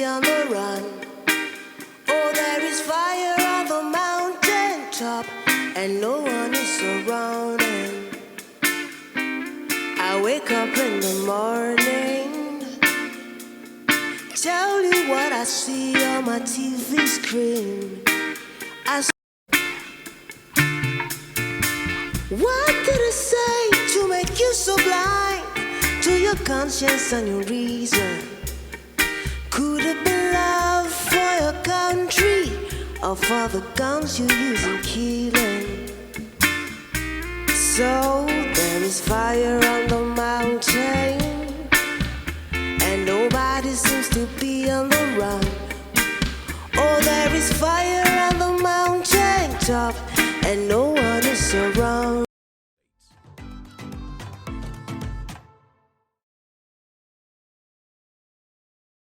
be on the run. Oh, there is fire on the mountain top, and no one is surrounding. I wake up in the morning, tell you what I see on my TV screen. What did I say to make you so blind to your conscience and your reason? Could it be love for your country or for the guns you use in killing? So there is fire on the mountain, and nobody seems to be on the run. Oh, there is fire on the mountain top, and no